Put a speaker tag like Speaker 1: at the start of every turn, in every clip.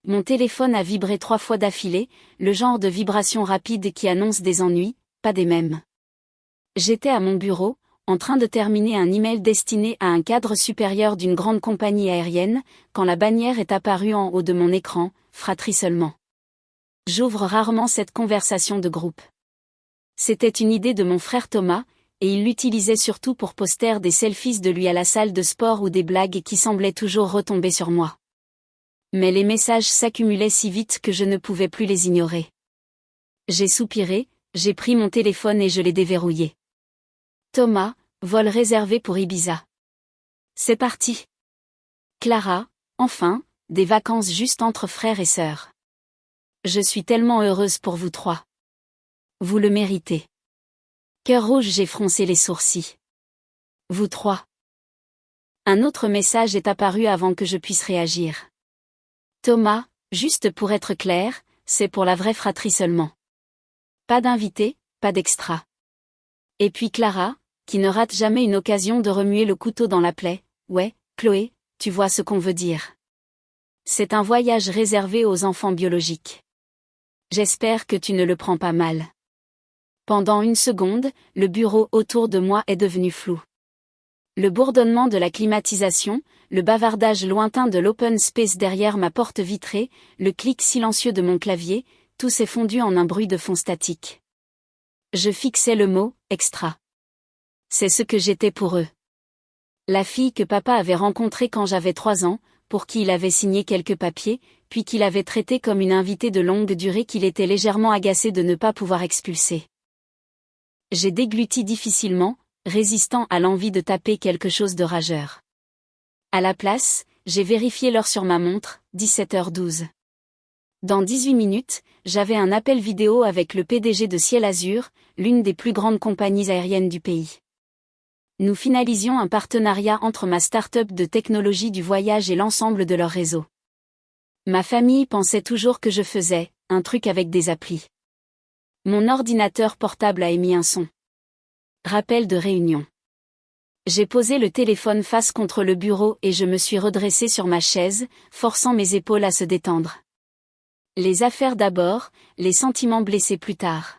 Speaker 1: Mon téléphone a vibré 3 fois d'affilée, le genre de vibration rapide qui annonce des ennuis, pas des mêmes. J'étais à mon bureau, en train de terminer un email destiné à un cadre supérieur d'une grande compagnie aérienne, quand la bannière est apparue en haut de mon écran, fratrie seulement. J'ouvre rarement cette conversation de groupe. C'était une idée de mon frère Thomas, et il l'utilisait surtout pour poster des selfies de lui à la salle de sport ou des blagues qui semblaient toujours retomber sur moi. Mais les messages s'accumulaient si vite que je ne pouvais plus les ignorer. J'ai soupiré, j'ai pris mon téléphone et je l'ai déverrouillé. Thomas, vol réservé pour Ibiza. C'est parti. Clara, enfin, des vacances juste entre frères et sœurs. Je suis tellement heureuse pour vous trois. Vous le méritez. Cœur rouge, j'ai froncé les sourcils. Vous trois. Un autre message est apparu avant que je puisse réagir. Thomas, juste pour être clair, c'est pour la vraie fratrie seulement. Pas d'invité, pas d'extra. Et puis Clara, qui ne rate jamais une occasion de remuer le couteau dans la plaie, ouais, Chloé, tu vois ce qu'on veut dire. C'est un voyage réservé aux enfants biologiques. J'espère que tu ne le prends pas mal. Pendant une seconde, le bureau autour de moi est devenu flou. Le bourdonnement de la climatisation, le bavardage lointain de l'open space derrière ma porte vitrée, le clic silencieux de mon clavier, tout s'est fondu en un bruit de fond statique. Je fixais le mot « extra ». C'est ce que j'étais pour eux. La fille que papa avait rencontrée quand j'avais 3 ans, pour qui il avait signé quelques papiers, puis qu'il avait traitée comme une invitée de longue durée qu'il était légèrement agacé de ne pas pouvoir expulser. J'ai dégluti difficilement, résistant à l'envie de taper quelque chose de rageur. À la place, j'ai vérifié l'heure sur ma montre, 17h12. Dans 18 minutes, j'avais un appel vidéo avec le PDG de Ciel Azur, l'une des plus grandes compagnies aériennes du pays. Nous finalisions un partenariat entre ma start-up de technologie du voyage et l'ensemble de leur réseau. Ma famille pensait toujours que je faisais un truc avec des applis. Mon ordinateur portable a émis un son. Rappel de réunion. J'ai posé le téléphone face contre le bureau et je me suis redressée sur ma chaise, forçant mes épaules à se détendre. Les affaires d'abord, les sentiments blessés plus tard.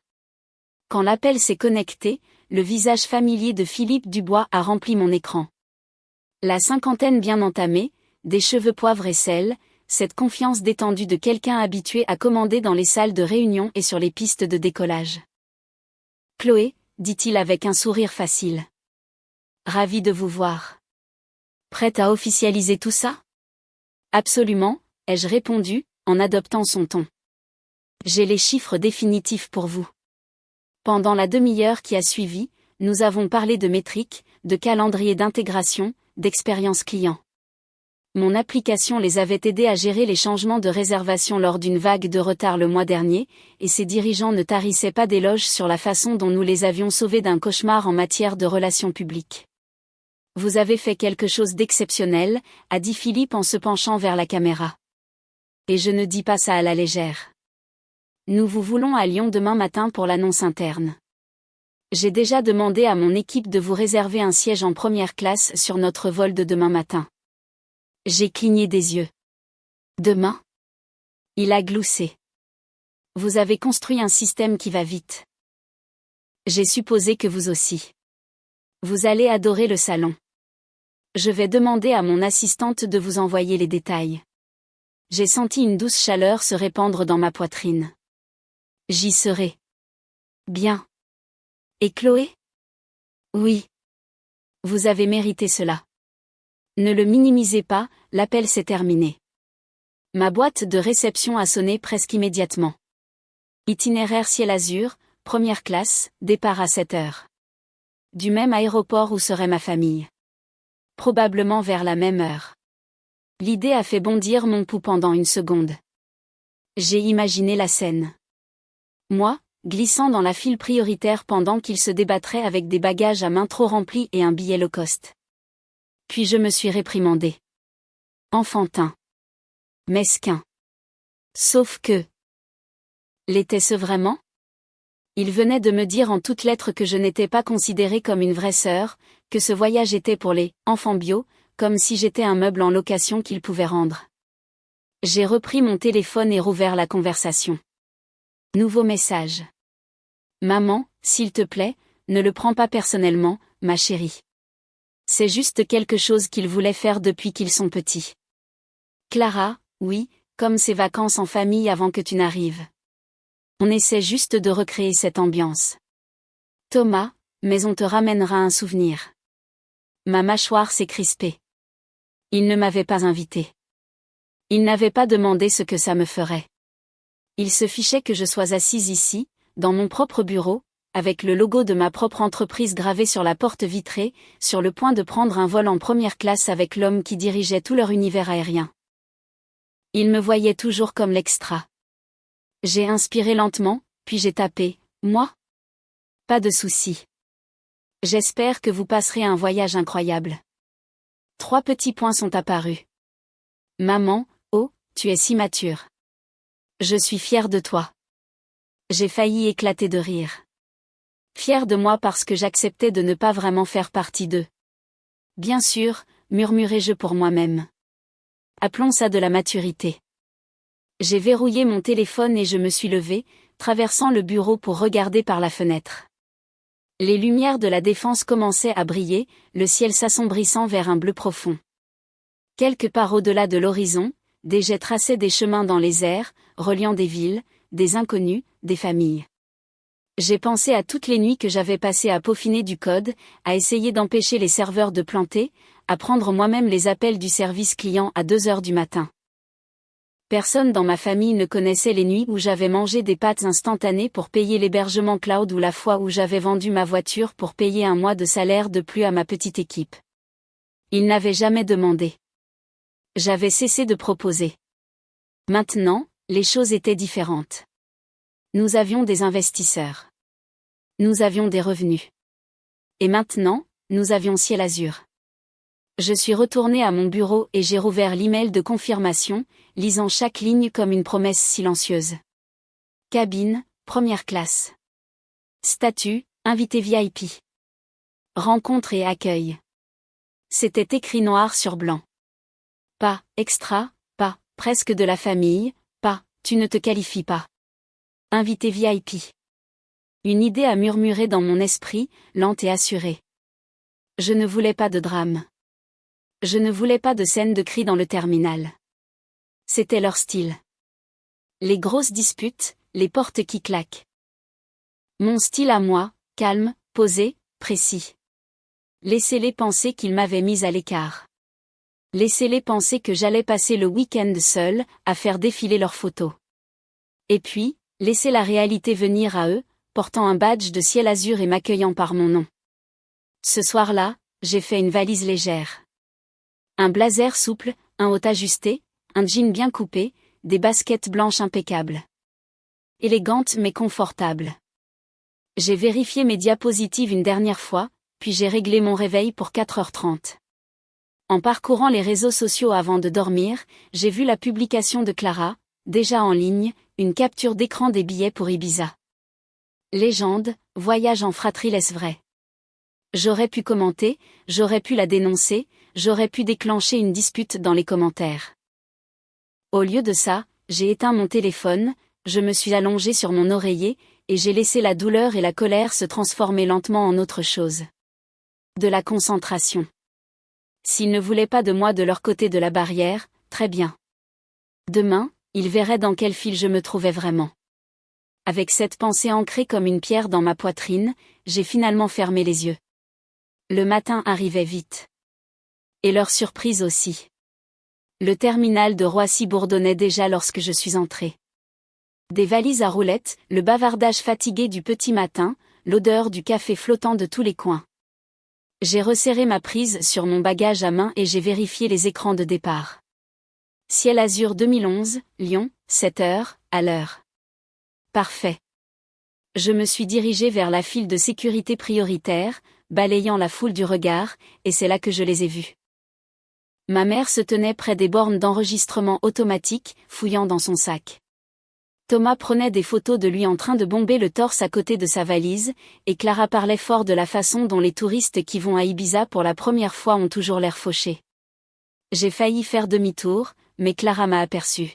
Speaker 1: Quand l'appel s'est connecté, le visage familier de Philippe Dubois a rempli mon écran. La cinquantaine bien entamée, des cheveux poivre et sel, cette confiance détendue de quelqu'un habitué à commander dans les salles de réunion et sur les pistes de décollage. Chloé, dit-il avec un sourire facile. Ravi de vous voir. Prête à officialiser tout ça? Absolument, ai-je répondu, en adoptant son ton. J'ai les chiffres définitifs pour vous. Pendant la demi-heure qui a suivi, nous avons parlé de métriques, de calendrier d'intégration, d'expérience client. Mon application les avait aidés à gérer les changements de réservation lors d'une vague de retard le mois dernier, et ses dirigeants ne tarissaient pas d'éloges sur la façon dont nous les avions sauvés d'un cauchemar en matière de relations publiques. Vous avez fait quelque chose d'exceptionnel, a dit Philippe en se penchant vers la caméra. Et je ne dis pas ça à la légère. Nous vous voulons à Lyon demain matin pour l'annonce interne. J'ai déjà demandé à mon équipe de vous réserver un siège en première classe sur notre vol de demain matin. J'ai cligné des yeux. Demain? Il a gloussé. Vous avez construit un système qui va vite. J'ai supposé que vous aussi. Vous allez adorer le salon. Je vais demander à mon assistante de vous envoyer les détails. J'ai senti une douce chaleur se répandre dans ma poitrine. J'y serai. Bien. Et Chloé? Oui. Vous avez mérité cela. Ne le minimisez pas, l'appel s'est terminé. Ma boîte de réception a sonné presque immédiatement. Itinéraire Ciel Azur, première classe, départ à 7h. Du même aéroport où serait ma famille. Probablement vers la même heure. L'idée a fait bondir mon pouls pendant une seconde. J'ai imaginé la scène. Moi, glissant dans la file prioritaire pendant qu'il se débattrait avec des bagages à main trop remplis et un billet low cost. Puis je me suis réprimandé. Enfantin. Mesquin. Sauf que... L'était-ce vraiment? Il venait de me dire en toutes lettres que je n'étais pas considérée comme une vraie sœur, que ce voyage était pour les « enfants bio », comme si j'étais un meuble en location qu'il pouvait rendre. J'ai repris mon téléphone et rouvert la conversation. Nouveau message. Maman, s'il te plaît, ne le prends pas personnellement, ma chérie. C'est juste quelque chose qu'ils voulaient faire depuis qu'ils sont petits. Clara, oui, comme ces vacances en famille avant que tu n'arrives. On essaie juste de recréer cette ambiance. Thomas, mais on te ramènera un souvenir. Ma mâchoire s'est crispée. Il ne m'avait pas invité. Il n'avait pas demandé ce que ça me ferait. Il se fichait que je sois assise ici, dans mon propre bureau, avec le logo de ma propre entreprise gravé sur la porte vitrée, sur le point de prendre un vol en première classe avec l'homme qui dirigeait tout leur univers aérien. Il me voyait toujours comme l'extra. J'ai inspiré lentement, puis j'ai tapé, moi? Pas de souci. J'espère que vous passerez un voyage incroyable. 3 petits points sont apparus. Maman, oh, tu es si mature. Je suis fière de toi. J'ai failli éclater de rire. Fière de moi parce que j'acceptais de ne pas vraiment faire partie d'eux. Bien sûr, murmurai-je pour moi-même. Appelons ça de la maturité. J'ai verrouillé mon téléphone et je me suis levée, traversant le bureau pour regarder par la fenêtre. Les lumières de la Défense commençaient à briller, le ciel s'assombrissant vers un bleu profond. Quelque part au-delà de l'horizon, des jets traçaient des chemins dans les airs, reliant des villes, des inconnus, des familles. J'ai pensé à toutes les nuits que j'avais passées à peaufiner du code, à essayer d'empêcher les serveurs de planter, à prendre moi-même les appels du service client à 2 heures du matin. Personne dans ma famille ne connaissait les nuits où j'avais mangé des pâtes instantanées pour payer l'hébergement cloud ou la fois où j'avais vendu ma voiture pour payer un mois de salaire de plus à ma petite équipe. Ils n'avaient jamais demandé. J'avais cessé de proposer. Maintenant, les choses étaient différentes. Nous avions des investisseurs. Nous avions des revenus. Et maintenant, nous avions ciel azur. Je suis retourné à mon bureau et j'ai rouvert l'email de confirmation, lisant chaque ligne comme une promesse silencieuse. Cabine, première classe. Statut, invité VIP. Rencontre et accueil. C'était écrit noir sur blanc. Pas extra, pas presque de la famille, pas tu ne te qualifies pas. Invité VIP. Une idée a murmuré dans mon esprit, lente et assurée. Je ne voulais pas de drame. Je ne voulais pas de scène de cris dans le terminal. C'était leur style. Les grosses disputes, les portes qui claquent. Mon style à moi, calme, posé, précis. Laissez-les penser qu'ils m'avaient mise à l'écart. Laissez-les penser que j'allais passer le week-end seul, à faire défiler leurs photos. Et puis, laissez la réalité venir à eux, portant un badge de ciel azur et m'accueillant par mon nom. Ce soir-là, j'ai fait une valise légère. Un blazer souple, un haut ajusté, un jean bien coupé, des baskets blanches impeccables. Élégantes mais confortables. J'ai vérifié mes diapositives une dernière fois, puis j'ai réglé mon réveil pour 4h30. En parcourant les réseaux sociaux avant de dormir, j'ai vu la publication de Clara, déjà en ligne, une capture d'écran des billets pour Ibiza. Légende, voyage en fratrie est-ce vrai? J'aurais pu commenter, j'aurais pu la dénoncer, j'aurais pu déclencher une dispute dans les commentaires. Au lieu de ça, j'ai éteint mon téléphone, je me suis allongée sur mon oreiller, et j'ai laissé la douleur et la colère se transformer lentement en autre chose. De la concentration. S'ils ne voulaient pas de moi de leur côté de la barrière, très bien. Demain, ils verraient dans quel fil je me trouvais vraiment. Avec cette pensée ancrée comme une pierre dans ma poitrine, j'ai finalement fermé les yeux. Le matin arrivait vite. Et leur surprise aussi. Le terminal de Roissy bourdonnait déjà lorsque je suis entrée. Des valises à roulettes, le bavardage fatigué du petit matin, l'odeur du café flottant de tous les coins. J'ai resserré ma prise sur mon bagage à main et j'ai vérifié les écrans de départ. Ciel azur 2011, Lyon, 7h, à l'heure. Parfait. Je me suis dirigée vers la file de sécurité prioritaire, balayant la foule du regard, et c'est là que je les ai vus. Ma mère se tenait près des bornes d'enregistrement automatique, fouillant dans son sac. Thomas prenait des photos de lui en train de bomber le torse à côté de sa valise, et Clara parlait fort de la façon dont les touristes qui vont à Ibiza pour la première fois ont toujours l'air fauchés. J'ai failli faire demi-tour, mais Clara m'a aperçu.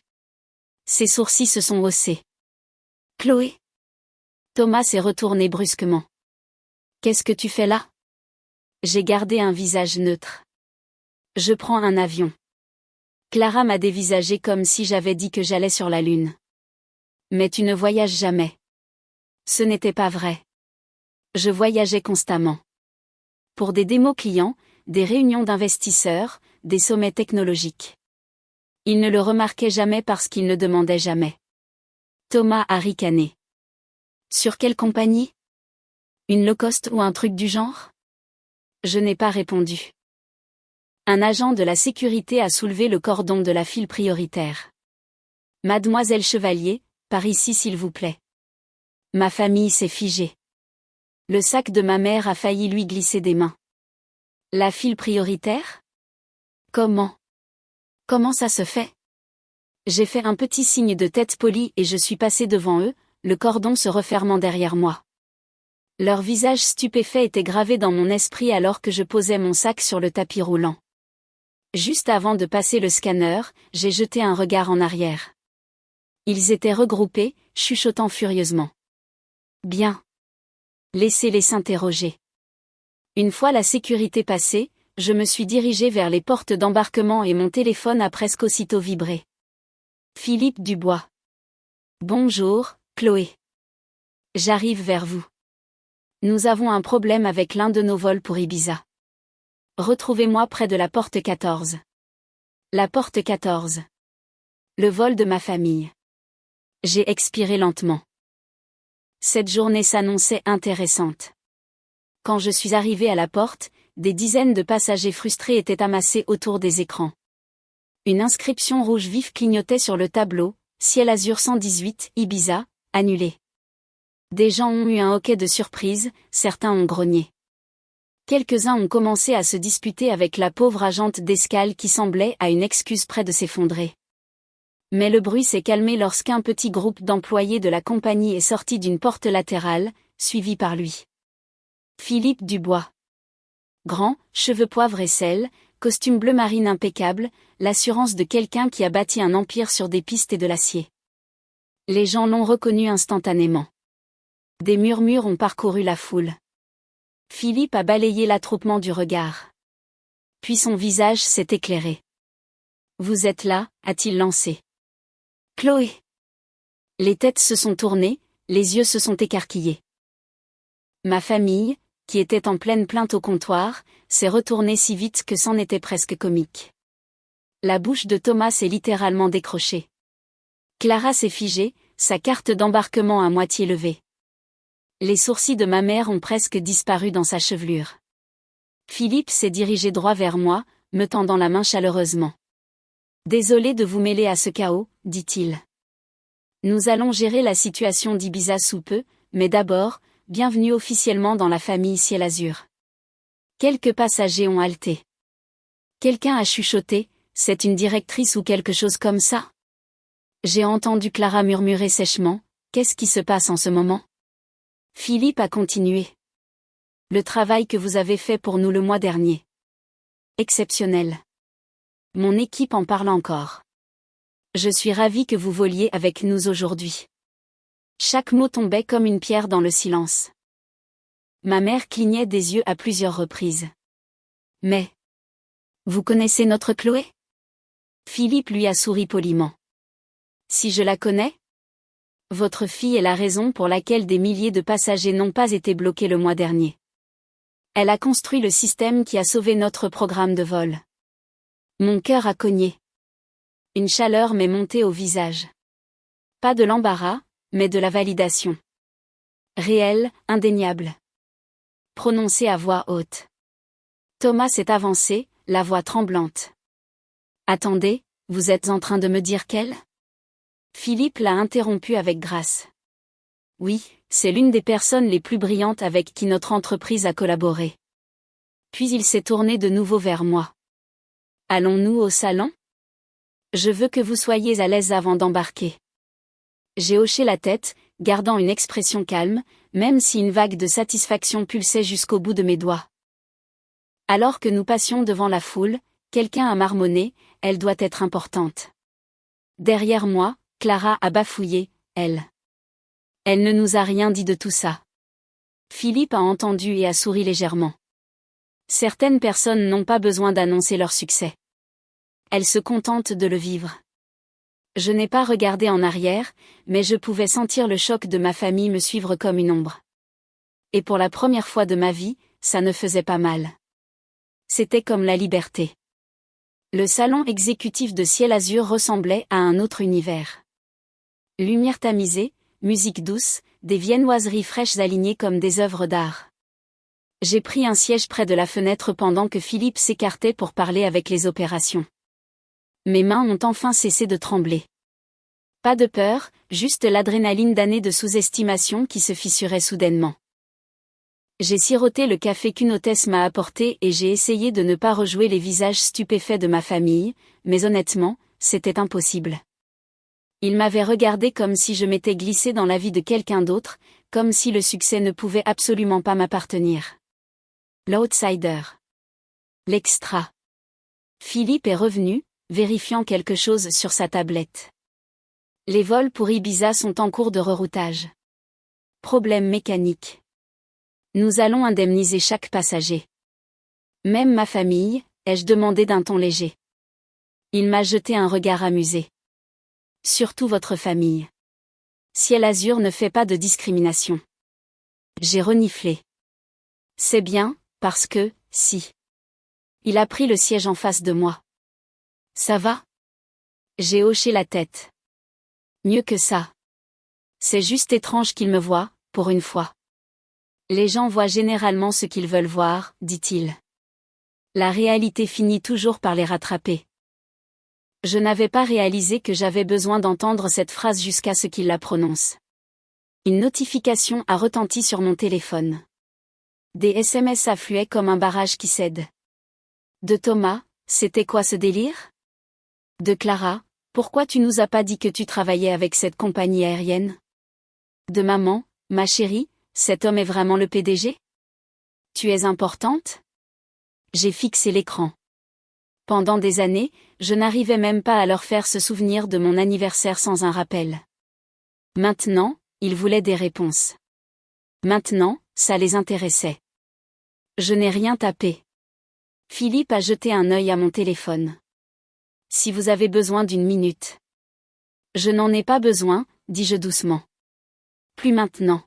Speaker 1: Ses sourcils se sont haussés. Chloé? Thomas s'est retourné brusquement. Qu'est-ce que tu fais là? J'ai gardé un visage neutre. Je prends un avion. Clara m'a dévisagé comme si j'avais dit que j'allais sur la Lune. Mais tu ne voyages jamais. Ce n'était pas vrai. Je voyageais constamment. Pour des démos clients, des réunions d'investisseurs, des sommets technologiques. Il ne le remarquait jamais parce qu'il ne demandait jamais. Thomas a ricané. Sur quelle compagnie? Une low-cost ou un truc du genre? Je n'ai pas répondu. Un agent de la sécurité a soulevé le cordon de la file prioritaire. Mademoiselle Chevalier, par ici s'il vous plaît. Ma famille s'est figée. Le sac de ma mère a failli lui glisser des mains. La file prioritaire? Comment ça se fait? J'ai fait un petit signe de tête poli et je suis passé devant eux, le cordon se refermant derrière moi. Leur visage stupéfait était gravé dans mon esprit alors que je posais mon sac sur le tapis roulant. Juste avant de passer le scanner, j'ai jeté un regard en arrière. Ils étaient regroupés, chuchotant furieusement. Bien. Laissez-les s'interroger. Une fois la sécurité passée, je me suis dirigé vers les portes d'embarquement et mon téléphone a presque aussitôt vibré. Philippe Dubois. Bonjour, Chloé. J'arrive vers vous. Nous avons un problème avec l'un de nos vols pour Ibiza. Retrouvez-moi près de la porte 14. La porte 14. Le vol de ma famille. J'ai expiré lentement. Cette journée s'annonçait intéressante. Quand je suis arrivé à la porte, des dizaines de passagers frustrés étaient amassés autour des écrans. Une inscription rouge vif clignotait sur le tableau, Ciel Azur 118, Ibiza, annulé. Des gens ont eu un hoquet de surprise, certains ont grogné. Quelques-uns ont commencé à se disputer avec la pauvre agente d'escale qui semblait à une excuse près de s'effondrer. Mais le bruit s'est calmé lorsqu'un petit groupe d'employés de la compagnie est sorti d'une porte latérale, suivi par lui. Philippe Dubois. Grand, cheveux poivre et sel, costume bleu marine impeccable, l'assurance de quelqu'un qui a bâti un empire sur des pistes et de l'acier. Les gens l'ont reconnu instantanément. Des murmures ont parcouru la foule. Philippe a balayé l'attroupement du regard. Puis son visage s'est éclairé. Vous êtes là, a-t-il lancé. Chloé. Les têtes se sont tournées, les yeux se sont écarquillés. Ma famille, qui était en pleine plainte au comptoir, s'est retournée si vite que c'en était presque comique. La bouche de Thomas s'est littéralement décrochée. Clara s'est figée, sa carte d'embarquement à moitié levée. Les sourcils de ma mère ont presque disparu dans sa chevelure. Philippe s'est dirigé droit vers moi, me tendant la main chaleureusement. Désolé de vous mêler à ce chaos, dit-il. Nous allons gérer la situation d'Ibiza sous peu, mais d'abord, bienvenue officiellement dans la famille Ciel Azur. Quelques passagers ont halté. Quelqu'un a chuchoté, c'est une directrice ou quelque chose comme ça? J'ai entendu Clara murmurer sèchement, qu'est-ce qui se passe en ce moment? Philippe a continué. Le travail que vous avez fait pour nous le mois dernier. Exceptionnel. Mon équipe en parle encore. Je suis ravi que vous voliez avec nous aujourd'hui. Chaque mot tombait comme une pierre dans le silence. Ma mère clignait des yeux à plusieurs reprises. Mais, vous connaissez notre Chloé? Philippe lui a souri poliment. Si je la connais? Votre fille est la raison pour laquelle des milliers de passagers n'ont pas été bloqués le mois dernier. Elle a construit le système qui a sauvé notre programme de vol. Mon cœur a cogné. Une chaleur m'est montée au visage. Pas de l'embarras, mais de la validation. Réelle, indéniable. Prononcée à voix haute. Thomas s'est avancé, la voix tremblante. Attendez, vous êtes en train de me dire qu'elle? Philippe l'a interrompu avec grâce. Oui, c'est l'une des personnes les plus brillantes avec qui notre entreprise a collaboré. Puis il s'est tourné de nouveau vers moi. Allons-nous au salon? Je veux que vous soyez à l'aise avant d'embarquer. J'ai hoché la tête, gardant une expression calme, même si une vague de satisfaction pulsait jusqu'au bout de mes doigts. Alors que nous passions devant la foule, quelqu'un a marmonné, elle doit être importante. Derrière moi, Clara a bafouillé, elle. Elle ne nous a rien dit de tout ça. Philippe a entendu et a souri légèrement. Certaines personnes n'ont pas besoin d'annoncer leur succès. Elles se contentent de le vivre. Je n'ai pas regardé en arrière, mais je pouvais sentir le choc de ma famille me suivre comme une ombre. Et pour la première fois de ma vie, ça ne faisait pas mal. C'était comme la liberté. Le salon exécutif de Ciel Azur ressemblait à un autre univers. Lumière tamisée, musique douce, des viennoiseries fraîches alignées comme des œuvres d'art. J'ai pris un siège près de la fenêtre pendant que Philippe s'écartait pour parler avec les opérations. Mes mains ont enfin cessé de trembler. Pas de peur, juste l'adrénaline d'années de sous-estimation qui se fissurait soudainement. J'ai siroté le café qu'une hôtesse m'a apporté et j'ai essayé de ne pas rejouer les visages stupéfaits de ma famille, mais honnêtement, c'était impossible. Ils m'avaient regardé comme si je m'étais glissé dans la vie de quelqu'un d'autre, comme si le succès ne pouvait absolument pas m'appartenir. L'outsider. L'extra. Philippe est revenu, vérifiant quelque chose sur sa tablette. Les vols pour Ibiza sont en cours de reroutage. Problème mécanique. Nous allons indemniser chaque passager. Même ma famille, ai-je demandé d'un ton léger. Il m'a jeté un regard amusé. Surtout votre famille. Ciel Azur ne fait pas de discrimination. J'ai reniflé. C'est bien, parce que, si. Il a pris le siège en face de moi. Ça va? J'ai hoché la tête. Mieux que ça. C'est juste étrange qu'il me voie, pour une fois. Les gens voient généralement ce qu'ils veulent voir, dit-il. La réalité finit toujours par les rattraper. Je n'avais pas réalisé que j'avais besoin d'entendre cette phrase jusqu'à ce qu'il la prononce. Une notification a retenti sur mon téléphone. Des SMS affluaient comme un barrage qui cède. De Thomas, c'était quoi ce délire? De Clara, pourquoi tu nous as pas dit que tu travaillais avec cette compagnie aérienne? De maman, ma chérie, cet homme est vraiment le PDG? Tu es importante? J'ai fixé l'écran. Pendant des années, je n'arrivais même pas à leur faire se souvenir de mon anniversaire sans un rappel. Maintenant, ils voulaient des réponses. Maintenant, ça les intéressait. Je n'ai rien tapé. Philippe a jeté un œil à mon téléphone. Si vous avez besoin d'une minute. Je n'en ai pas besoin, dis-je doucement. Plus maintenant.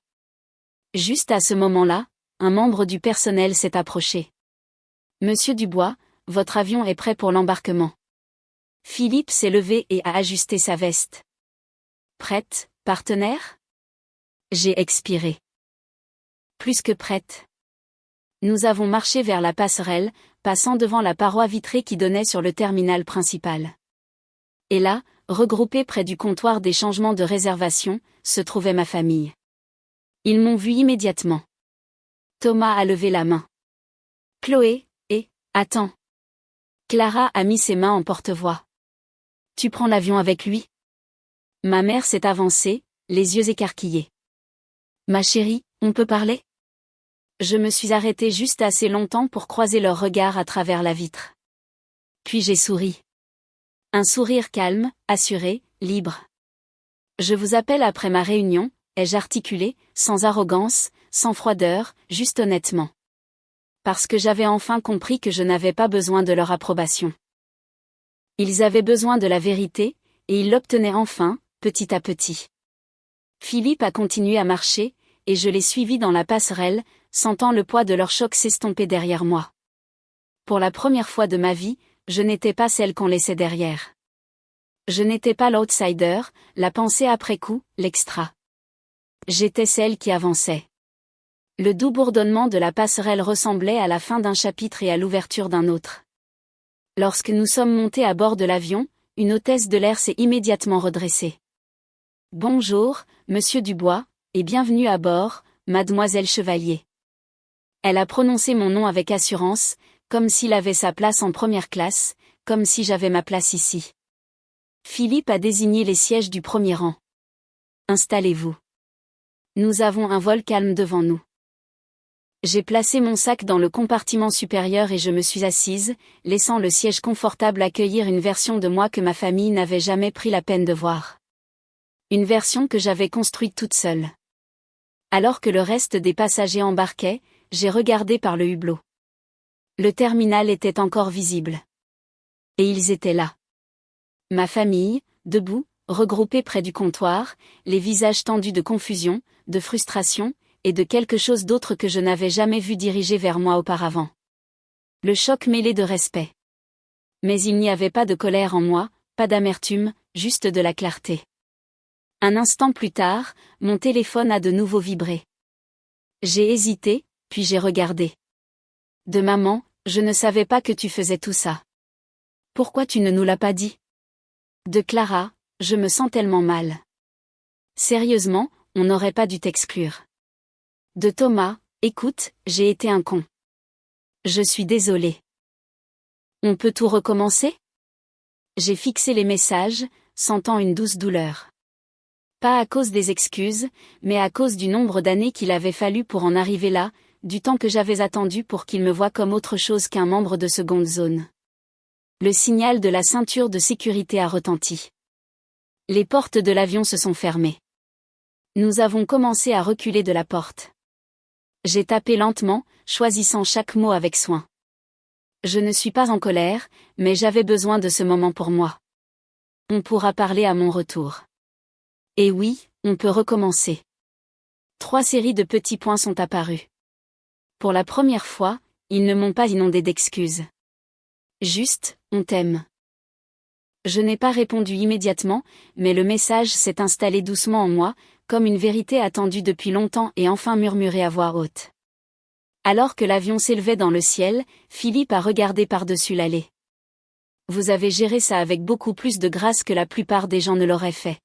Speaker 1: Juste à ce moment-là, un membre du personnel s'est approché. Monsieur Dubois, votre avion est prêt pour l'embarquement. Philippe s'est levé et a ajusté sa veste. Prête, partenaire? J'ai expiré. Plus que prête. Nous avons marché vers la passerelle, passant devant la paroi vitrée qui donnait sur le terminal principal. Et là, regroupée près du comptoir des changements de réservation, se trouvait ma famille. Ils m'ont vu immédiatement. Thomas a levé la main. Chloé, attends. Clara a mis ses mains en porte-voix. Tu prends l'avion avec lui? Ma mère s'est avancée, les yeux écarquillés. Ma chérie, on peut parler? Je me suis arrêtée juste assez longtemps pour croiser leurs regards à travers la vitre. Puis j'ai souri. Un sourire calme, assuré, libre. Je vous appelle après ma réunion, ai-je articulé, sans arrogance, sans froideur, juste honnêtement. Parce que j'avais enfin compris que je n'avais pas besoin de leur approbation. Ils avaient besoin de la vérité, et ils l'obtenaient enfin, petit à petit. Philippe a continué à marcher, et je l'ai suivi dans la passerelle, sentant le poids de leur choc s'estomper derrière moi. Pour la première fois de ma vie, je n'étais pas celle qu'on laissait derrière. Je n'étais pas l'outsider, la pensée après coup, l'extra. J'étais celle qui avançait. Le doux bourdonnement de la passerelle ressemblait à la fin d'un chapitre et à l'ouverture d'un autre. Lorsque nous sommes montés à bord de l'avion, une hôtesse de l'air s'est immédiatement redressée. Bonjour, monsieur Dubois, et bienvenue à bord, mademoiselle Chevalier. Elle a prononcé mon nom avec assurance, comme s'il avait sa place en première classe, comme si j'avais ma place ici. Philippe a désigné les sièges du premier rang. Installez-vous. Nous avons un vol calme devant nous. J'ai placé mon sac dans le compartiment supérieur et je me suis assise, laissant le siège confortable accueillir une version de moi que ma famille n'avait jamais pris la peine de voir. Une version que j'avais construite toute seule. Alors que le reste des passagers embarquaient, j'ai regardé par le hublot. Le terminal était encore visible. Et ils étaient là. Ma famille, debout, regroupée près du comptoir, les visages tendus de confusion, de frustration, et de quelque chose d'autre que je n'avais jamais vu diriger vers moi auparavant. Le choc mêlé de respect. Mais il n'y avait pas de colère en moi, pas d'amertume, juste de la clarté. Un instant plus tard, mon téléphone a de nouveau vibré. J'ai hésité, puis j'ai regardé. De maman, je ne savais pas que tu faisais tout ça. Pourquoi tu ne nous l'as pas dit? De Clara, je me sens tellement mal. Sérieusement, on n'aurait pas dû t'exclure. De Thomas, écoute, j'ai été un con. Je suis désolée. On peut tout recommencer? J'ai fixé les messages, sentant une douce douleur. Pas à cause des excuses, mais à cause du nombre d'années qu'il avait fallu pour en arriver là, du temps que j'avais attendu pour qu'il me voie comme autre chose qu'un membre de seconde zone. Le signal de la ceinture de sécurité a retenti. Les portes de l'avion se sont fermées. Nous avons commencé à reculer de la porte. J'ai tapé lentement, choisissant chaque mot avec soin. Je ne suis pas en colère, mais j'avais besoin de ce moment pour moi. On pourra parler à mon retour. Et oui, on peut recommencer. 3 séries de petits points sont apparus. Pour la première fois, ils ne m'ont pas inondé d'excuses. Juste, on t'aime. Je n'ai pas répondu immédiatement, mais le message s'est installé doucement en moi, comme une vérité attendue depuis longtemps et enfin murmurée à voix haute. Alors que l'avion s'élevait dans le ciel, Philippe a regardé par-dessus l'allée. Vous avez géré ça avec beaucoup plus de grâce que la plupart des gens ne l'auraient fait.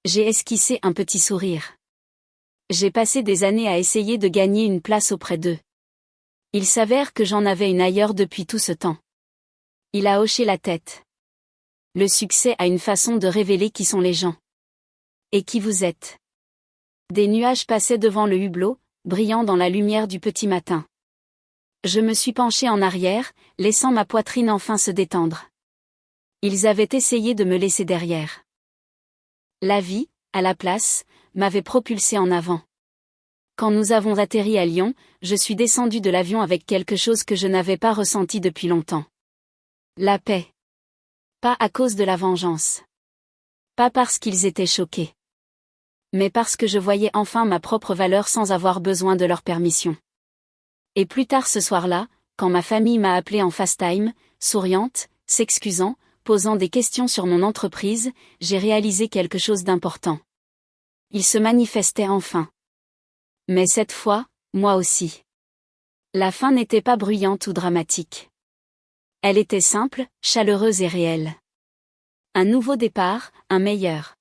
Speaker 1: J'ai esquissé un petit sourire. J'ai passé des années à essayer de gagner une place auprès d'eux. Il s'avère que j'en avais une ailleurs depuis tout ce temps. Il a hoché la tête. Le succès a une façon de révéler qui sont les gens. Et qui vous êtes. Des nuages passaient devant le hublot, brillant dans la lumière du petit matin. Je me suis penchée en arrière, laissant ma poitrine enfin se détendre. Ils avaient essayé de me laisser derrière. La vie, à la place, m'avait propulsée en avant. Quand nous avons atterri à Lyon, je suis descendue de l'avion avec quelque chose que je n'avais pas ressenti depuis longtemps. La paix. Pas à cause de la vengeance. Pas parce qu'ils étaient choqués. Mais parce que je voyais enfin ma propre valeur sans avoir besoin de leur permission. Et plus tard ce soir-là, quand ma famille m'a appelée en FaceTime, souriante, s'excusant, posant des questions sur mon entreprise, j'ai réalisé quelque chose d'important. Ils se manifestaient enfin. Mais cette fois, moi aussi. La fin n'était pas bruyante ou dramatique. Elle était simple, chaleureuse et réelle. Un nouveau départ, un meilleur.